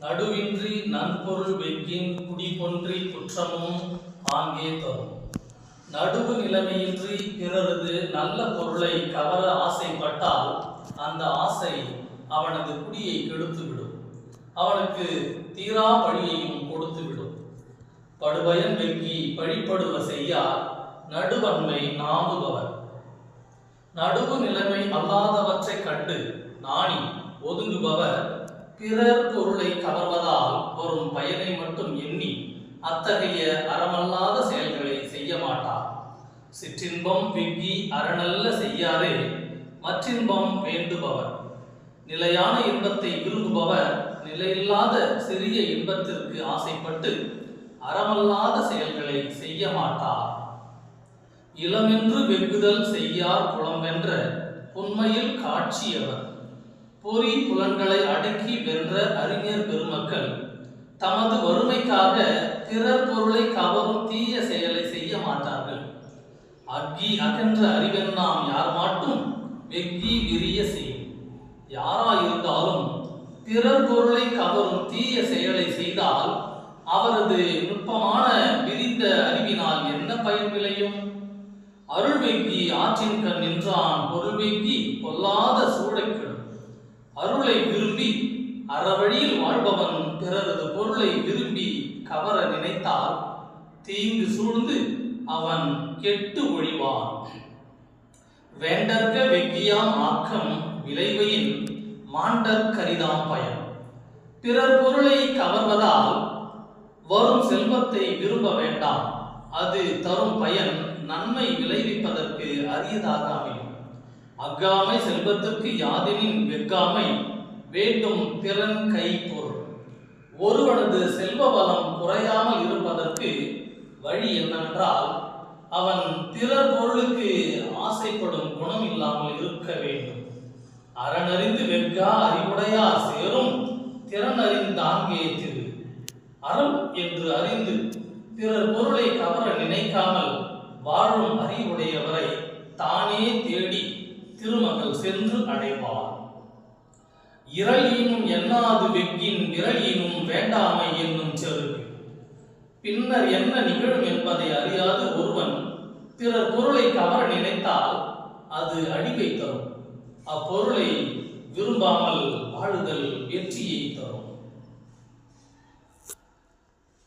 நடுவின்றி நன்பொருள் வெக்கின் குடிபொன்றி குற்றமும் ஆங்கே தரும். நடுவு நிலைமையின்றி பிறரது நல்ல பொருளை கவர ஆசைப்பட்டால் அந்த ஆசை அவனது குடியை கெடுத்துவிடும், அவனுக்கு தீரா பழியையும் கொடுத்துவிடும். படுபயன் வெக்கி பழிப்படுவ செய்யார் நடுவன்மை நாமுபவர். நடுவு நிலைமை அல்லாதவற்றை கண்டு நாணி ஒதுங்குபவர் பிறர் பொருளை கவர்வதால் வரும் பயனை மட்டும் எண்ணி அத்தகைய அறமல்லாத செயல்களை செய்ய மாட்டார். சிற்றின்பம் வெக்கி அறநல்ல செய்யாரே மற்றின்பம் வேண்டுபவர். நிலையான இன்பத்தை விரும்புபவர் நிலையில்லாத சிறிய இன்பத்திற்கு ஆசைப்பட்டு அறமல்லாத செயல்களை செய்ய மாட்டார். இளமென்று வெகுதல் செய்யார் புலம்பென்ற உண்மையில் காட்சியவர். பொறி புலன்களை அடக்கி வென்ற அறிஞர் பெருமக்கள் தமது வறுமைக்காக பிறர் பொருளை கவரும் தீய செயலை செய்ய மாட்டார்கள். அக்கி அகன்ற அறிவெல்லாம் யார் மாட்டும் வெக்கி விரிய செய்யும். யாராயிருந்தாலும் பிறர் பொருளை கவரும் தீய செயலை செய்தால் அவரது நுட்பமான விரிந்த அறிவினால் என்ன பயன் விளையும்? அருள் வெக்கி ஆற்றின் கண் நின்றான் பொருள் வெக்கி பொல்லாத சூடைக்கெடும். அருளை விரும்பி அறவழியில் வாழ்பவன் பிறரது பொருளை விரும்பி கவர நினைத்தால் தீங்கு சூழ்ந்து அவன் கெட்டு ஒழிவான். வேண்டற்க வெக்கியாம் ஆக்கம் விளைவையின் மாண்டற்கரிதாம் பயன். பிறர் பொருளை கவர்வதால் வரும் செல்வத்தை விரும்ப வேண்டாம், அது தரும் பயன் நன்மை விளைவிப்பதற்கு அரியதாக அமையும். அக்காமை செல்வத்திற்கு யாதெனின் வெக்காமை வேண்டும் திறன் கை பொருள். ஒருவனது செல்வ வளம் குறையாமல் இருப்பதற்கு வழி என்னவென்றால் அவன் பிறர் பொருளுக்கு ஆசைப்படும் குணம் இல்லாமல் இருக்க வேண்டும். அறனறிந்து வெக்கா அறிவுடையார் சேரும் திறனறிந்தாங்கே திரு. அறம் என்று அறிந்து பிறர் பொருளை கவர நினைக்காமல் வாழும் அறிவுடையவரை தானே தேடி திருமகள் சென்று அடைவார். இரள் ஈனும் எண்ணாது வெக்கின் விரல் ஈனும் வேண்டாமை என்னும் செருக்கு. பின்னர் என்ன நிகழும் என்பதை அறியாது ஒருவன் பிறர் பொருளை கவர நினைத்தால் அது அழிவை தரும். அப்பொருளை விரும்பாமல் வாழுதல் வெற்றியை தரும்.